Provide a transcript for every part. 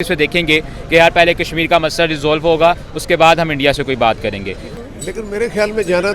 इसमें देखेंगे कि यार पहले कश्मीर का मसला रिजॉल्व होगा, उसके बाद हम इंडिया से कोई बात करेंगे। लेकिन मेरे ख्याल में जाना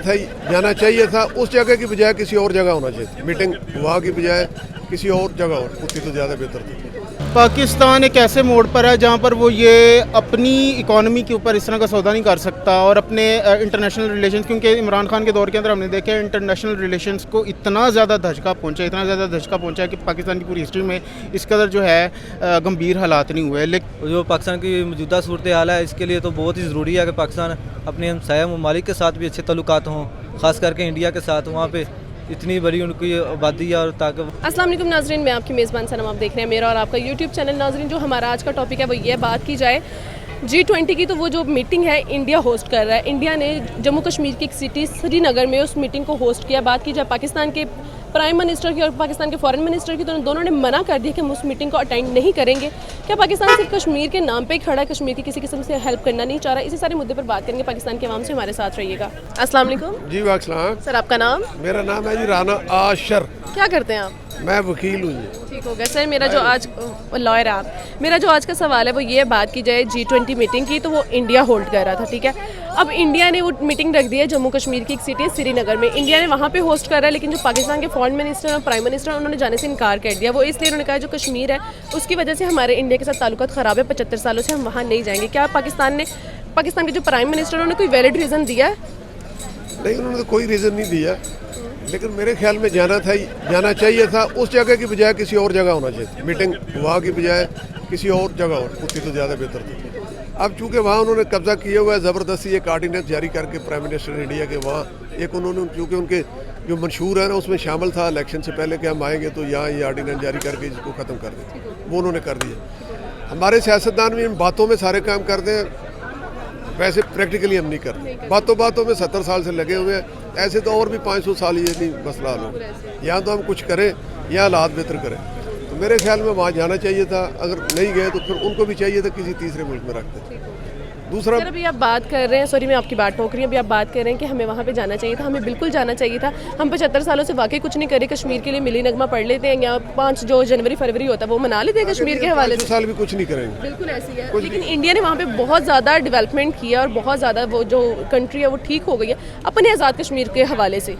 चाहिए था उस जगह की बजाय किसी और जगह होना चाहिए। मीटिंग वहाँ की बजाय किसी और जगह होती तो ज़्यादा बेहतर थी। पाकिस्तान एक ऐसे मोड़ पर है जहाँ पर वो ये अपनी इकोनॉमी के ऊपर इस तरह का सौदा नहीं कर सकता और अपने इंटरनेशनल रिलेशंस, क्योंकि इमरान खान के दौर के अंदर हमने देखा इंटरनेशनल रिलेशंस को इतना ज़्यादा धचका पहुँचा कि पाकिस्तान की पूरी हिस्ट्री में इस कदर जो है गंभीर हालात नहीं हुए। लेकिन जो पाकिस्तान की मौजूदा सूरत हाल है, इसके लिए तो बहुत ही ज़रूरी है कि पाकिस्तान अपने हमसाया ममालिक के साथ भी अच्छे तल्लुकात हों, ख़ास करके इंडिया के साथ। वहाँ पे इतनी बड़ी उनकी आबादी और ताकत। अस्सलाम वालेकुम नाजरीन, मैं आपकी मेज़बान सनम, आप देख रहे हैं मेरा और आपका यूट्यूब चैनल। नाजरीन, जो हमारा आज का टॉपिक है वो ये बात की जाए G20 की। तो वो जो मीटिंग है इंडिया होस्ट कर रहा है। इंडिया ने जम्मू कश्मीर की एक सिटी श्रीनगर में उस मीटिंग को होस्ट किया। बात की जाए पाकिस्तान के प्राइम मिनिस्टर की और पाकिस्तान के फॉरेन मिनिस्टर की, तो दोनों ने मना कर दिया कि हम उस मीटिंग को अटेंड नहीं करेंगे। क्या पाकिस्तान सिर्फ कश्मीर के नाम पे ही खड़ा है, कश्मीर की किसी किस्म से हेल्प करना नहीं चाह रहा? इसी सारे मुद्दे पर बात करेंगे पाकिस्तान के अवाम से। हमारे साथ रहिएगा। अस्सलाम वालेकुम। जी वालेकुम सर, आपका नाम? मेरा नाम है जी राना आशर। क्या करते हैं आप? मैं वकील हूँ जी। ठीक हो गया सर। मेरा जो आज लॉयर आप, मेरा जो आज का सवाल है वो ये, बात की जाए G20 मीटिंग की, तो वो इंडिया होल्ड कर रहा था, ठीक है। अब इंडिया ने वो मीटिंग रख दी है जम्मू कश्मीर की एक सिटी श्रीनगर में। इंडिया ने वहाँ पे होस्ट कर रहा है, लेकिन जो पाकिस्तान के फॉरेन मिनिस्टर और प्राइम मिनिस्टर उन्होंने जाने से इनकार कर दिया। वो इसलिए उन्होंने कहा जो कश्मीर है उसकी वजह से हमारे इंडिया के साथ ताल्लुकात ख़राब है, 75 सालों से हम वहाँ नहीं जाएंगे। क्या पाकिस्तान के जो प्राइम मिनिस्टर उन्होंने कोई वैलिड रीज़न दिया है? नहीं, उन्होंने तो कोई रीज़न नहीं दिया, लेकिन मेरे ख्याल में जाना चाहिए था उस जगह की बजाय किसी और जगह होना चाहिए। मीटिंग वहाँ की बजाय किसी और जगह होती तो ज़्यादा बेहतर थी। अब चूँकि वहाँ उन्होंने कब्जा किया हुआ है, ज़बरदस्ती एक ऑर्डिनेंस जारी करके प्राइम मिनिस्टर इंडिया के वहाँ एक उन्होंने, चूँकि उनके जो मंशूर है ना उसमें शामिल था इलेक्शन से पहले कि हम आएंगे तो यहाँ ये ऑर्डिनेंस जारी करके इसको ख़त्म कर दें, वो उन्होंने कर दिया। हमारे सियासतदान भी इन बातों में सारे काम करते हैं, वैसे प्रैक्टिकली हम नहीं करते। बातों में 70 साल से लगे हुए हैं, ऐसे तो और भी 500 साल ये नहीं मसला हल हो। यहाँ तो हम कुछ करें या हालात बेहतर करें। तो मेरे ख्याल में वहाँ जाना चाहिए था। अगर नहीं गए तो फिर उनको भी चाहिए था किसी तीसरे मुल्क में रखते। दूसरा, अभी आप बात कर रहे हैं, सॉरी मैं आपकी बात टोक रही हूँ, अभी आप बात कर रहे हैं कि हमें वहाँ पे जाना चाहिए था। हमें बिल्कुल जाना चाहिए था। हम 75 सालों से वाकई कुछ नहीं करे। कश्मीर के लिए मिली नगमा पढ़ लेते हैं, या 5 जो जनवरी फरवरी होता है वो मना लेते हैं कश्मीर के हवाले से। साल भी कुछ नहीं करेंगे, बिल्कुल ऐसी है। लेकिन इंडिया ने वहाँ पे बहुत ज़्यादा डेवलपमेंट किया और बहुत ज़्यादा वो जो कंट्री है वो ठीक हो गई है अपने आज़ाद कश्मीर के हवाले से।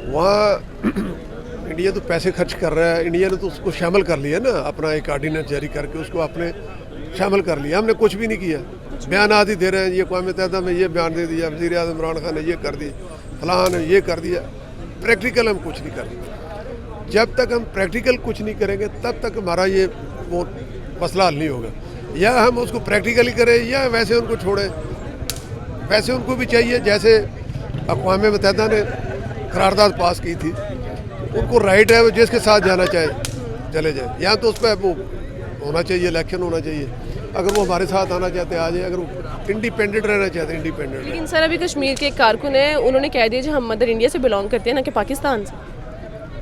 वहाँ इंडिया तो पैसे खर्च कर रहा है। इंडिया ने तो उसको शामिल कर लिया ना, अपना एक ऑर्डिनेंस जारी करके उसको अपने शामिल कर लिया। हमने कुछ भी नहीं किया, बयान आदि दे रहे हैं। ये अक़वाम मुत्तहिदा में ये बयान दे दिया, वज़ीर आज़म इमरान खान ने ये कर दी, फलां ने ये कर दिया। प्रैक्टिकल हम कुछ नहीं कर रहे। जब तक हम प्रैक्टिकल कुछ नहीं करेंगे तब तक हमारा ये वो मसला हल नहीं होगा। या हम उसको प्रैक्टिकली करें या वैसे उनको छोड़ें। वैसे उनको भी चाहिए, जैसे अक़वाम मुत्तहिदा ने करारदाद पास की थी, उनको राइट है वो जिसके साथ जाना चाहे चले जाए। यहाँ तो उस पर वो होना चाहिए, इलेक्शन होना चाहिए। अगर वो हमारे साथ आना चाहते आ जाए, अगर वो इंडिपेंडेंट रहना चाहते हैं इंडिपेंडेंट। लेकिन सर अभी कश्मीर के एक कारकुन है, उन्होंने कह दिया कि हम मदर इंडिया से बिलोंग करते हैं, ना कि पाकिस्तान से।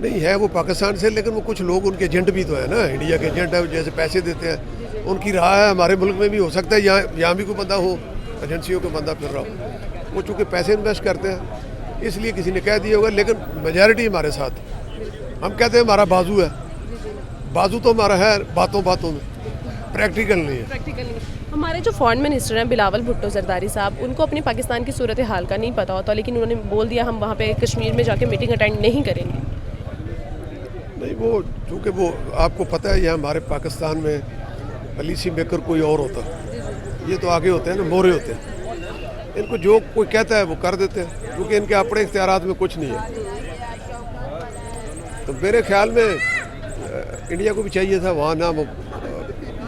नहीं है वो पाकिस्तान से, लेकिन वो कुछ लोग उनके एजेंट भी तो है ना, इंडिया के एजेंट है, जैसे पैसे देते हैं। उनकी राह है, हमारे मुल्क में भी हो सकता है यहाँ भी कोई बंदा हो, एजेंसियों का बंदा फिर रहा हो। वो चूँकि पैसे इन्वेस्ट करते हैं इसलिए किसी ने कह दिया होगा, लेकिन मेजॉरिटी हमारे साथ। हम कहते हैं हमारा बाजू है, बाजू तो हमारा है बातों में, प्रैक्टिकल नहीं है। हमारे जो फॉरेन मिनिस्टर हैं बिलावल भुट्टो जरदारी साहब, उनको अपनी पाकिस्तान की सूरत हाल का नहीं पता होता, लेकिन उन्होंने बोल दिया हम वहाँ पे कश्मीर में जाके मीटिंग अटेंड नहीं करेंगे। नहीं, वो चूँकि वो आपको पता है यहाँ हमारे पाकिस्तान में पॉलिसी मेकर कोई और होता, ये तो आगे होते हैं ना, मोरे होते हैं। इनको जो कोई कहता है वो कर देते हैं, क्योंकि इनके अपने इख्तियारात में कुछ नहीं है। तो मेरे ख्याल में इंडिया को भी चाहिए था वहाँ ना वो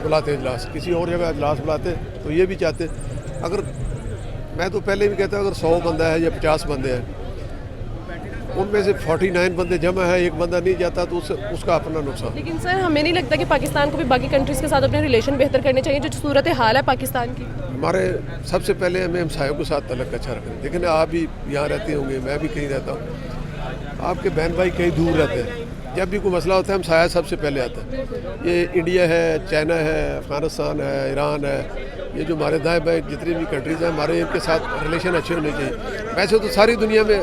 बुलाते इजलास, किसी और जगह इजलास बुलाते तो ये भी चाहते। अगर मैं तो पहले भी कहता अगर 100 बंदा है या 50 बंदे हैं, उनमें से 49 बंदे जमा है, एक बंदा नहीं जाता तो उसका अपना नुकसान। लेकिन सर हमें नहीं लगता कि पाकिस्तान को भी बाकी कंट्रीज़ के साथ अपने रिलेशन बेहतर करने चाहिए? जो सूरत हाल है पाकिस्तान की, हमारे सबसे पहले हमें हमसायों के साथ तल्लुक़ अच्छा रखें। लेकिन आप भी यहाँ रहते होंगे, मैं भी कहीं रहता हूँ, आपके बहन भाई कहीं दूर रहते हैं। जब भी कोई मसला होता है हमसाया सबसे पहले आता है। ये इंडिया है, चाइना है, अफ़गानिस्तान है, ईरान है, ये जो हमारे दाएँ बाएँ जितनी भी कंट्रीज़ हैं, हमारे इनके साथ रिलेशन अच्छे होने चाहिए। वैसे तो सारी दुनिया में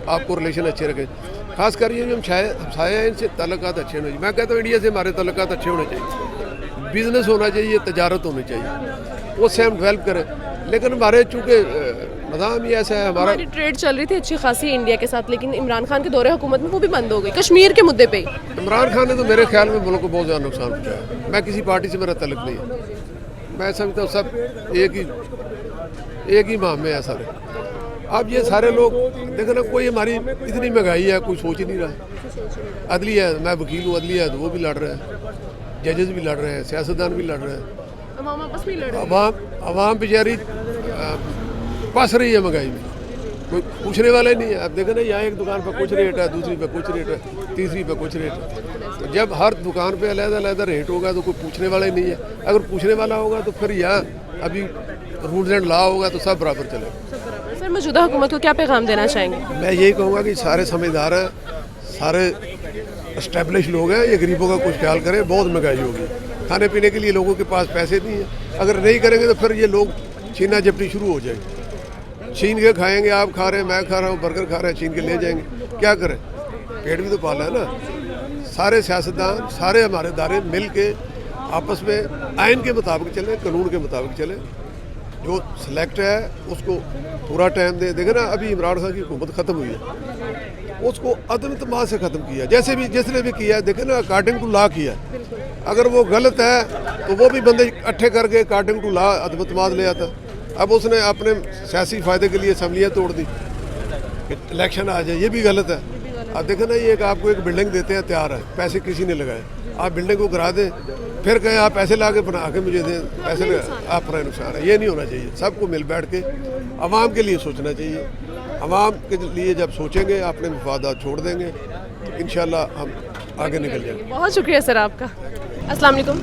आपको रिलेशन अच्छे रखें, खासकर ये जो हमसाया हैं इनसे तल्लुकात अच्छे होने चाहिए। मैं कहता हूँ इंडिया से हमारे तल्लुकात अच्छे होने चाहिए। बिजनेस होना चाहिए, तजारत होनी चाहिए, उससे हम डेवलप करें। लेकिन हमारे चूँकि निज़ाम ही ऐसा है, हमारा हमारी ट्रेड चल रही थी अच्छी खासी इंडिया के साथ, लेकिन इमरान खान के दौरे हुकूमत में वो भी बंद हो गई कश्मीर के मुद्दे पे ही। इमरान खान ने तो मेरे ख्याल में मुल्क को बहुत ज़्यादा नुकसान पहुँचाया। मैं किसी पार्टी से मेरा तल्लुक़ नहीं है, मैं समझता हूँ सब एक ही माह में है सारे। अब ये सारे लोग देखो ना, कोई हमारी इतनी महंगाई है, कोई सोच ही नहीं रहा। अदलिया, मैं वकील हूँ, अदलिया वो भी लड़ रहे हैं, जजेस भी लड़ रहे हैं, सियासतदान भी लड़ रहे हैं, अवाम आपस में लड़ रही है। अवाम बेचारी फंस रही है महंगाई में, कोई पूछने वाला ही नहीं है। अब देखो ना, यहाँ एक दुकान पर कुछ रेट है, दूसरी पे कुछ रेट है, तीसरी पे कुछ रेट है। तो जब हर दुकान पे अलग-अलग रेट होगा तो कोई पूछने वाला ही नहीं है। अगर पूछने वाला होगा तो फिर यहाँ अभी रूल्स एंड लॉ होगा तो सब बराबर चलेगा। सर, मौजूदा हुकूमत को क्या पैगाम देना चाहेंगे? मैं यही कहूँगा कि सारे समझदार हैं, सारे एस्टेब्लिश लोग हैं, ये गरीबों का कुछ ख्याल करें। बहुत महंगाई होगी, खाने पीने के लिए लोगों के पास पैसे नहीं है। अगर नहीं करेंगे तो फिर ये लोग छीना झपटी शुरू हो जाएगी। छीन के खाएंगे, आप खा रहे हैं, मैं खा रहा हूँ, बर्गर खा रहे हैं, छीन के ले जाएंगे, क्या करें? पेट भी तो पाला है ना। सारे सियासतदान, सारे हमारे दायरे मिल के आपस में आइन के मुताबिक चलें, कानून के मुताबिक चलें। जो सिलेक्ट है उसको पूरा टाइम दें। देखें ना, अभी इमरान खान की हुकूमत ख़त्म हुई है, उसको अदम तमाम से ख़त्म किया, जैसे भी जिसने भी किया है। देखें ना, अकॉर्डिंग टू लॉ किया। अगर वो गलत है तो वो भी बंदे इकट्ठे करके अकॉर्डिंग टू लॉ अदम तमाम ले आता। अब उसने अपने सियासी फ़ायदे के लिए असम्बलियाँ तोड़ दी कि इलेक्शन आ जाए, ये भी गलत है। अब देखें ना, ये आपको एक बिल्डिंग देते हैं, तैयार है, पैसे किसी ने लगाए, आप बिल्डिंग को करा दें, फिर कहें आप पैसे ला के बना के मुझे दें, पैसे आपका नुकसान है। ये नहीं होना चाहिए। सबको मिल बैठ के आवाम के लिए सोचना चाहिए। आवाम के लिए जब सोचेंगे, अपने मफादात छोड़ देंगे तो इंशाल्लाह हम आगे निकल जाएंगे। बहुत शुक्रिया सर आपका। अस्सलाम वालेकुम।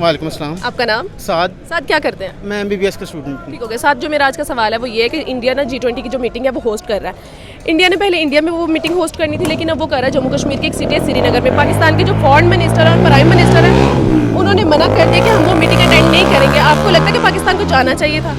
वालेकुम अस्सलाम। आपका नाम? साद। साद, क्या करते हैं? मैं MBBS का स्टूडेंट हूँ। ठीक हो गया। साथ जो मेरा आज का सवाल है वो ये है कि इंडिया ना G20 की जो मीटिंग है वो होस्ट कर रहा है। इंडिया ने पहले इंडिया में वो मीटिंग होस्ट करनी थी, लेकिन अब वो कर रहा है जम्मू कश्मीर की एक सिटी है श्रीनगर में। पाकिस्तान के जो फॉरेन मिनिस्टर और प्राइम मिनिस्टर हैं उन्होंने मना कर दिया कि हम वो मीटिंग अटेंड नहीं करेंगे। आपको लगता है कि पाकिस्तान को जाना चाहिए था?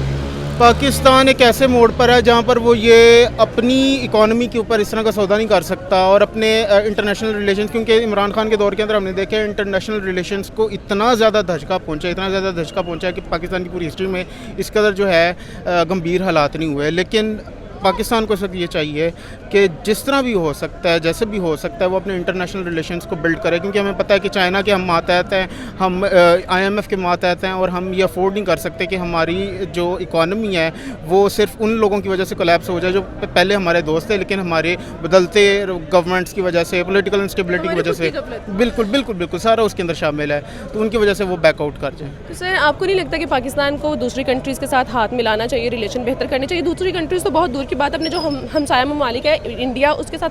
पाकिस्तान एक ऐसे मोड़ पर है जहाँ पर वो ये अपनी इकॉनमी के ऊपर इस तरह का सौदा नहीं कर सकता, और अपने इंटरनेशनल रिलेशंस, क्योंकि इमरान खान के दौर के अंदर हमने देखा है इंटरनेशनल रिलेशंस को इतना ज़्यादा धचका पहुँचा है कि पाकिस्तान की पूरी हिस्ट्री में इस कदर जो है गंभीर हालात नहीं हुए। लेकिन पाकिस्तान को सब ये चाहिए कि जिस तरह भी हो सकता है, जैसे भी हो सकता है, वो अपने इंटरनेशनल रिलेशंस को बिल्ड करे, क्योंकि हमें पता है कि चाइना के हम मातहत हैं, हम IMF के मातहत हैं, और हम ये अफोर्ड नहीं कर सकते कि हमारी जो इकॉनमी है वो सिर्फ उन लोगों की वजह से कोलैप्स हो जाए जो पहले हमारे दोस्त थे, लेकिन हमारे बदलते गवर्नमेंट्स की वजह से, पॉलिटिकल इंस्टेबिलिटी की वजह से, बिल्कुल सारा उसके अंदर शामिल है, तो उनकी वजह से वो बैकआउट कर जाए। तो सर, आपको नहीं लगता कि पाकिस्तान को दूसरी कंट्रीज़ के साथ हाथ मिलाना चाहिए, रिलेशन बेहतर करने चाहिए? दूसरी कंट्रीज़ तो बहुत दूर की बात, अपने जो हमसाया ममालिक है इंडिया, उसके साथ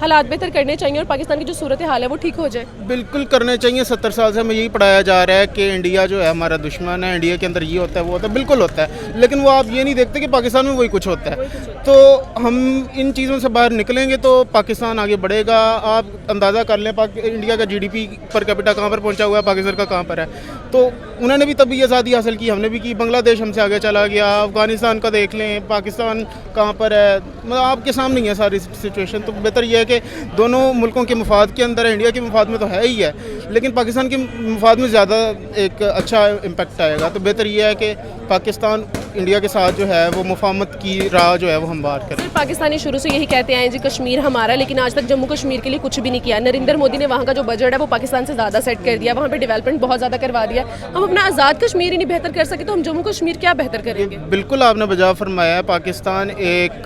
हालात बेहतर करने चाहिए और पाकिस्तान की जो सूरत हाल है वो ठीक हो जाए। बिल्कुल करने चाहिए। 70 साल से हमें यही पढ़ाया जा रहा है कि इंडिया जो है हमारा दुश्मन है, इंडिया के अंदर ये होता है, वो होता है, बिल्कुल होता है, लेकिन वो आप ये नहीं देखते कि पाकिस्तान में वही कुछ होता है। तो हम इन चीज़ों से बाहर निकलेंगे तो पाकिस्तान आगे बढ़ेगा। आप अंदाज़ा कर लें इंडिया का GDP पर कैपिटा कहाँ पर पहुँचा हुआ है, पाकिस्तान का कहाँ पर है। तो उन्होंने भी तभी आज़ादी हासिल की, हमने भी की, बांग्लादेश हमसे आगे चला गया, अफ़गानिस्तान का देख लें, पाकिस्तान कहाँ पर है, मतलब आपके सामने ही है सारी सिचुएशन। तो बेहतर यह है कि दोनों मुल्कों के मफाद के अंदर, इंडिया के मफाद में तो है ही है, लेकिन पाकिस्तान के मफाद में ज़्यादा एक अच्छा इम्पैक्ट आएगा। तो बेहतर यह है कि पाकिस्तान इंडिया के साथ जो है वो मुफाहमत की राह जो है वो हम बात करें। पाकिस्तानी शुरू से यही कहते आए जी कश्मीर हमारा, लेकिन आज तक जम्मू कश्मीर के लिए कुछ भी नहीं किया। नरेंद्र मोदी ने वहाँ का जो बजट है वो पाकिस्तान से ज़्यादा सेट कर दिया, वहाँ पे डेवलपमेंट बहुत ज़्यादा करवा दिया। हम अपना आज़ाद कश्मीर ही नहीं बेहतर कर सके तो हम जम्मू कश्मीर क्या बेहतर करेंगे? बिल्कुल आपने बजा फरमाया है। पाकिस्तान एक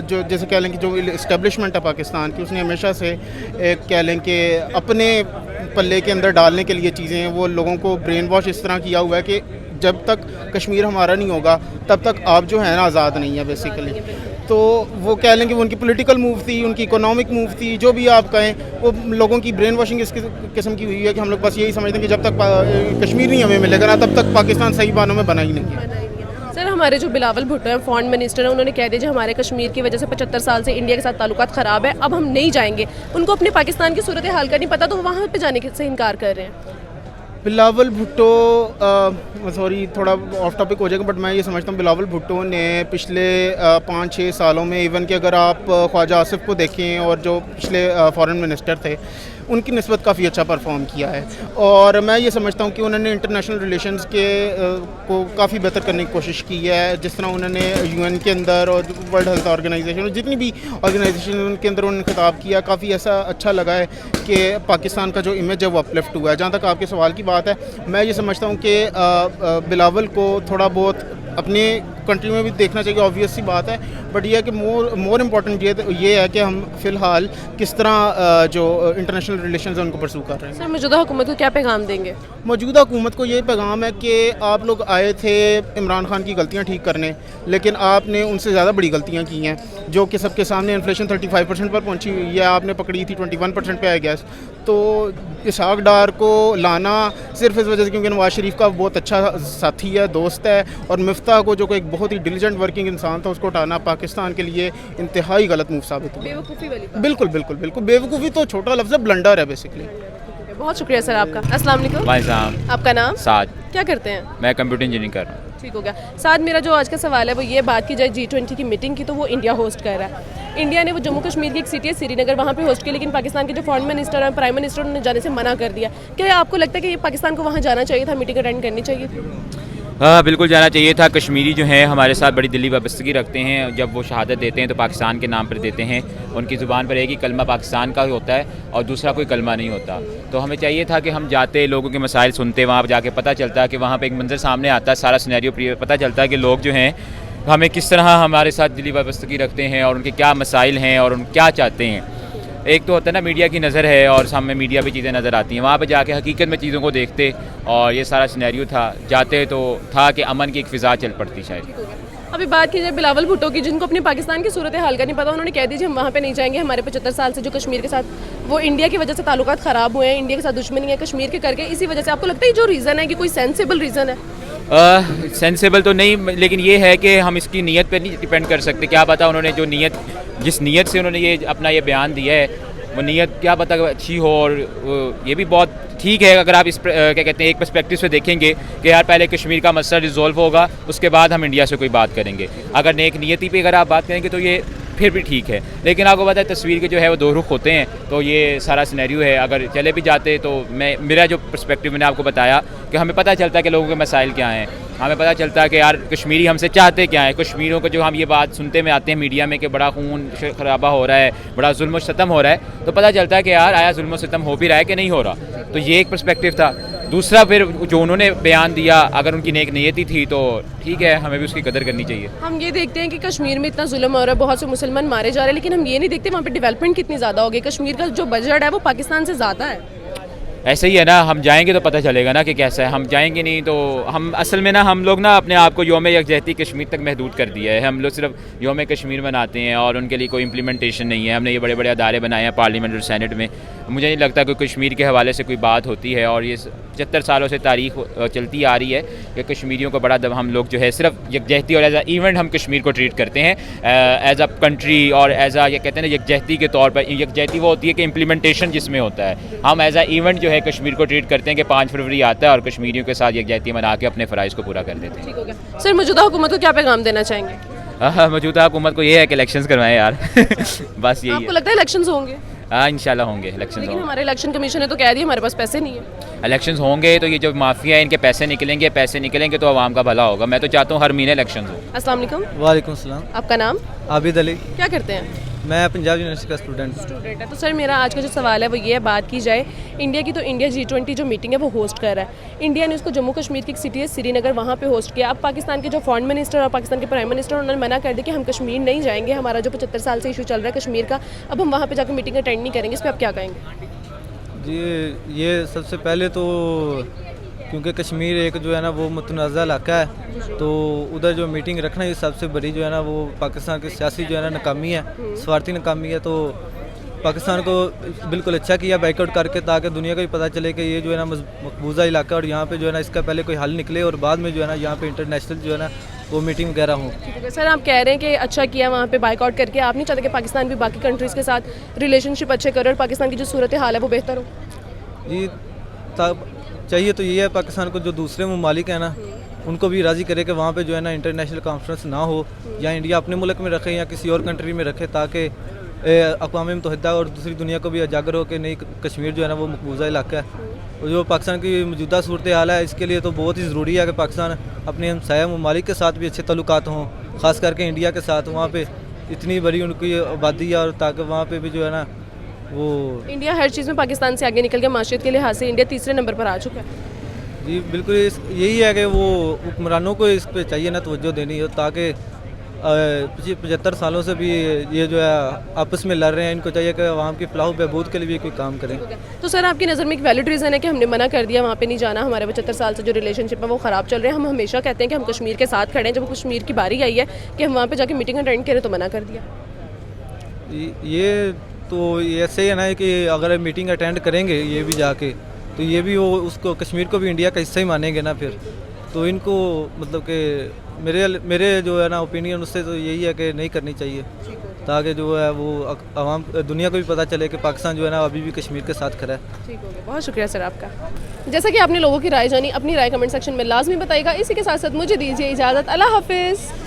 जो जैसे कह लें कि जो इस्टेब्लिशमेंट है पाकिस्तान की, उसने हमेशा से एक कह लें कि अपने पल्ले के अंदर डालने के लिए चीज़ें, वो लोगों को ब्रेन वॉश इस तरह किया हुआ है कि जब तक कश्मीर हमारा नहीं होगा तब तक आप जो है ना आज़ाद नहीं है बेसिकली। तो वो कह लें कि वो उनकी पॉलिटिकल मूव थी, उनकी इकोनॉमिक मूव थी, जो भी आप कहें, वो लोगों की ब्रेन वॉशिंग इस किस्म की हुई है कि हम लोग बस यही समझते हैं कि जब तक कश्मीर नहीं हमें मिलेगा ना तब तक पाकिस्तान सही मानों में बना ही नहीं है। सर, हमारे जो बिलावल भुट्टो हैं फॉरेन मिनिस्टर हैं, उन्होंने कह दिया जी हमारे कश्मीर की वजह से 75 साल से इंडिया के साथ ताल्लुकात ख़राब है, अब हम नहीं जाएंगे। उनको अपने पाकिस्तान की सूरत हाल का नहीं पता तो वो वहाँ पे जाने से इनकार कर रहे हैं। बिलावल भुट्टो, सॉरी थोड़ा ऑफ टॉपिक हो जाएगा, बट मैं ये समझता हूँ बिलावल भुट्टो ने पिछले 5-6 सालों में, इवन कि अगर आप ख्वाजा आसिफ को देखें और जो पिछले फॉरेन मिनिस्टर थे, उनकी निस्बत काफ़ी अच्छा परफॉर्म किया है। और मैं ये समझता हूँ कि उन्होंने इंटरनेशनल रिलेशंस के को काफ़ी बेहतर करने की कोशिश की है। जिस तरह उन्होंने UN के अंदर और वर्ल्ड हेल्थ ऑर्गेनाइजेशन और जितनी भी ऑर्गेनाइजेशन उनके अंदर उन्होंने खिताब किया, काफ़ी ऐसा अच्छा लगा है कि पाकिस्तान का जो इमेज है वो अपलिफ्ट हुआ है। जहाँ तक आपके सवाल की बात है, मैं ये समझता हूँ कि बिलावल को थोड़ा बहुत अपने कंट्री में भी देखना चाहिए, ऑब्वियस सी बात है। बट ये है कि मोर इम्पॉर्टेंट ये है कि हम फ़िलहाल किस तरह जो इंटरनेशनल रिलेशंस हैं उनको परसू कर रहे हैं। सर मौजूदा हुकूमत को क्या पैगाम देंगे? मौजूदा हुकूमत को ये पैगाम है कि आप लोग आए थे इमरान खान की गलतियाँ ठीक करने, लेकिन आपने उनसे ज़्यादा बड़ी गलतियाँ की हैं, जो कि सबके सामने। इन्फ्लेशन 35% पर पहुँची हुई है, आपने पकड़ी थी 21% पे आई गैस। तो इसहाक डार को लाना सिर्फ इस वजह से क्योंकि नवाज शरीफ का बहुत अच्छा साथी है, दोस्त है, और मिफ्ता को जो कोई एक बहुत ही डिलीजेंट वर्किंग इंसान था, उसको हटाना पाकिस्तान के लिए इंतहाई गलत मूव साबित हुआ। बेवकूफ़ी वाली बात। बिल्कुल बिल्कुल बिल्कुल, बेवकूफ़ी तो छोटा लफ्ज़ है, ब्लंडर है बेसिकली। बहुत शुक्रिया सर आपका। अस्सलाम वालेकुम। भाई साहब आपका नाम? साद, क्या करते हैं? मैं कंप्यूटर इंजीनियरिंग कर रहा हूँ। ठीक हो गया। साथ मेरा जो आज का सवाल है वो ये, बात की जाए G20 की मीटिंग की, तो वो इंडिया होस्ट कर रहा है। इंडिया ने वो जम्मू कश्मीर की एक सिटी है श्रीनगर, वहाँ पे होस्ट किया, लेकिन पाकिस्तान के जो फॉरेन मिनिस्टर और प्राइम मिनिस्टर उन्होंने जाने से मना कर दिया। क्या आपको लगता है कि पाकिस्तान को वहाँ जाना चाहिए था, मीटिंग अटेंड करनी चाहिए थी? हाँ बिल्कुल जाना चाहिए था। कश्मीरी जो हैं हमारे साथ बड़ी दिली वाबस्तगी रखते हैं। जब वो शहादत देते हैं तो पाकिस्तान के नाम पर देते हैं। उनकी ज़ुबान पर एक ही कलमा पाकिस्तान का होता है और दूसरा कोई कलमा नहीं होता। तो हमें चाहिए था कि हम जाते, लोगों के मसाइल सुनते, वहाँ पर जाके पता चलता कि वहाँ पर एक मंजर सामने आता, सारा सिनेरियो पता चलता कि लोग जो हैं हमें किस तरह हमारे साथ दिली वाबस्तगी रखते हैं और उनके क्या मसाइल हैं और उन क्या चाहते हैं। एक तो होता है ना मीडिया की नज़र है और सामने मीडिया पे चीज़ें नज़र आती हैं, वहाँ पे जाके हकीकत में चीज़ों को देखते और ये सारा सिनेरियो था। जाते तो था कि अमन की एक फ़िज़ा चल पड़ती शायद। अभी बात की जाए बिलावल भुट्टो की, जिनको अपने पाकिस्तान की सूरत हाल का नहीं पता, उन्होंने कह दीजिए हम वहाँ पे नहीं जाएंगे। हमारे 75 साल से जो कश्मीर के साथ वो इंडिया की वजह से ताल्लुकात ख़राब हुए हैं, इंडिया के साथ दुश्मनी है कश्मीर के करके, इसी वजह से आपको लगता है जो रीज़न है कि कोई सेंसिबल रीज़न है? सेंसेबल तो नहीं, लेकिन ये है कि हम इसकी नीयत पर नहीं डिपेंड कर सकते। क्या पता उन्होंने जो नीयत, जिस नीयत से उन्होंने ये अपना ये बयान दिया है, वो नीयत क्या पता अच्छी हो। और ये भी बहुत ठीक है अगर आप इस क्या कहते हैं एक पर्सपेक्टिव से देखेंगे कि यार पहले कश्मीर का मसला रिजॉल्व होगा, उसके बाद हम इंडिया से कोई बात करेंगे। अगर नेक नीयती पे अगर आप बात करेंगे तो ये फिर भी ठीक है। लेकिन आपको पता है तस्वीर के जो है वो दो रुख होते हैं, तो ये सारा सिनेरियो है। अगर चले भी जाते तो मेरा जो पर्सपेक्टिव मैंने आपको बताया कि हमें पता चलता है कि लोगों के मसाइल क्या हैं, हमें पता चलता है कि यार कश्मीरी हमसे चाहते क्या है। कश्मीरियों को जो हम ये बात सुनते में आते हैं मीडिया में कि बड़ा खून खराबा हो रहा है, बड़ा जुल्म सितम हो रहा है, तो पता चलता है कि यार आया जुल्म सितम हो भी रहा है कि नहीं हो रहा। तो ये एक पर्सपेक्टिव था। दूसरा फिर जो उन्होंने बयान दिया, अगर उनकी नेक नीयती थी तो ठीक है, हमें भी उसकी कदर करनी चाहिए। हम ये देखते हैं कि कश्मीर में इतना जुल्म हो रहा है, बहुत से मुसलमान मारे जा रहे हैं, लेकिन हम ये नहीं देखते वहाँ पे डेवलपमेंट कितनी ज़्यादा हो गई। कश्मीर का जो बजट है वो पाकिस्तान से ज़्यादा है। ऐसे ही है ना, हम जाएंगे तो पता चलेगा ना कि कैसा है। हम जाएंगे नहीं तो हम असल में ना हम लोग ना अपने आप को योम यकजहती कश्मीर तक महदूद कर दिया है। हम लोग सिर्फ योम कश्मीर मनाते हैं और उनके लिए कोई इम्प्लीमेंटेशन नहीं है। हमने ये बड़े बड़े अदारे बनाए हैं पार्लियामेंट और सेनेट में, मुझे नहीं लगता कि कश्मीर के हवाले से कोई बात होती है। और ये 75 सालों से तारीख चलती आ रही है कि कश्मीरियों को बड़ा हम लोग जो है सिर्फ यकजहती और एज आ इवेंट हम कश्मीर को ट्रीट करते हैं, एज अ कंट्री और एज आ ये कहते हैं ना यकजहती के तौर पर। यकजहती वो होती है कि इम्प्लीमेंटेशन जिसमें होता है, हम एज आ इवेंट जो है कश्मीर को ट्रीट करते हैं कि 5 फरवरी आता है और कश्मीरियों के साथ यकजहती मना के अपने फ़राइज़ को पूरा कर देते हैं। ठीक हो गया। सर मौजूदा हुकूमत को क्या पैगाम देना चाहेंगे? मौजूदा हुकूमत को ये है कि इलेक्शंस करवाएं यार बस यही आपको लगता है इलेक्शंस होंगे? हाँ इंशाल्लाह होंगे इलेक्शंस। लेकिन होंगे, हमारे इलेक्शन कमीशन ने तो कह दिया हमारे पास पैसे नहीं है। इलेक्शंस होंगे तो ये जो माफिया है इनके पैसे निकलेंगे तो आवाम का भला होगा। मैं तो चाहता हूँ हर महीने इलेक्शंस हो। अस्सलाम वालेकुम। वालेकुम सलाम। आपका नाम? आबिद अली। क्या करते हैं? मैं पंजाब यूनिवर्सिटी का स्टूडेंट। स्टूडेंट है। तो सर मेरा आज का जो सवाल है वो ये है, बात की जाए इंडिया की, तो इंडिया G20 जो मीटिंग है वो होस्ट कर रहा है। इंडिया ने उसको जम्मू कश्मीर की एक सिटी है श्रीनगर, वहाँ पे होस्ट किया। अब पाकिस्तान के जो फॉरेन मिनिस्टर और पाकिस्तान के प्राइम मिनिस्टर उन्होंने मना कर दिया कि हम कश्मीर नहीं जाएंगे, हमारा जो 75 साल से इशू चल रहा है कश्मीर का, अब हम वहाँ पर जाकर मीटिंग अटेंड नहीं करेंगे। इस पर आप क्या कहेंगे? जी ये सबसे पहले तो क्योंकि कश्मीर एक जो है ना वो मुतनाज़ा इलाका है, तो उधर जो मीटिंग रखना ये सबसे बड़ी जो है ना वो पाकिस्तान की सियासी जो है ना नाकामी है, स्वार्थी नाकामी है। तो पाकिस्तान को बिल्कुल अच्छा किया बाइकआउट करके, ताकि दुनिया को भी पता चले कि ये जो है ना मकबूजा इलाका और यहाँ पे जो है ना इसका पहले कोई हल निकले और बाद में जो है ना यहाँ पे इंटरनेशनल जो है ना वो मीटिंग वगैरह हो। ठीक है सर, आप कह रहे हैं कि अच्छा किया वहाँ पे बाइकआउट करके, आप नहीं चाहते कि पाकिस्तान भी बाकी कंट्रीज़ के साथ रिलेशनशिप अच्छे करे और पाकिस्तान की जो सूरत हाल है वो बेहतर हो? जी तब चाहिए तो ये है पाकिस्तान को जो दूसरे ममालिक हैं ना उनको भी राज़ी करे कि वहाँ पे जो है ना इंटरनेशनल कॉन्फ्रेंस ना हो, या इंडिया अपने मुल्क में रखे या किसी और कंट्री में रखे, ताकि अक़वाम मुत्तहिदा और दूसरी दुनिया को भी उजागर हो कि नहीं, कश्मीर जो है ना वो मकबूजा इलाका है। और जो पाकिस्तान की मौजूदा सूरत हाल है, इसके लिए तो बहुत ही ज़रूरी है कि पाकिस्तान अपने हमसाया ममालिक के साथ भी अच्छे ताल्लुकात हों, ख़ास करके इंडिया के साथ। वहाँ पे इतनी बड़ी उनकी आबादी है और ताकि वहाँ पे भी जो है ना वो इंडिया हर चीज़ में पाकिस्तान से आगे निकल गया, माशियत के लिहाज से इंडिया तीसरे नंबर पर आ चुका है। जी बिल्कुल यही है कि वो हुक्मरानों को इस पे चाहिए ना तवज्जो देनी हो, ताकि 75 सालों से भी ये जो है आपस में लड़ रहे हैं, इनको चाहिए कि आवाम की फलाह बहबूद के लिए भी कोई काम करें। तो सर आपकी नज़र में एक वैलिड रीज़न है कि हमने मना कर दिया वहाँ पे नहीं जाना, हमारे 75 साल से जो रिलेशनशिप है वो ख़राब चल रहे हैं, हम हमेशा कहते हैं कि हम कश्मीर के साथ खड़े हैं, जब कश्मीर की बारी आई है कि हम वहाँ पे जाके मीटिंग अटेंड करें तो मना कर दिया। ये तो ऐसे ही है ना कि अगर मीटिंग अटेंड करेंगे ये भी जाके, तो ये भी वो उसको कश्मीर को भी इंडिया का हिस्सा ही मानेंगे ना फिर। तो इनको मतलब कि मेरे जो है ना ओपिनियन उससे तो यही है कि नहीं करनी चाहिए, ताकि जो है वो आवाम दुनिया को भी पता चले कि पाकिस्तान जो है ना अभी भी कश्मीर के साथ खड़ा है। ठीक हो गया, बहुत शुक्रिया सर आपका। जैसा कि आपने लोगों की राय जानी, अपनी राय कमेंट सेक्शन में लाजमी बताइएगा। इसी के साथ साथ मुझे दीजिए इजाज़त, अल्लाह हाफिज़।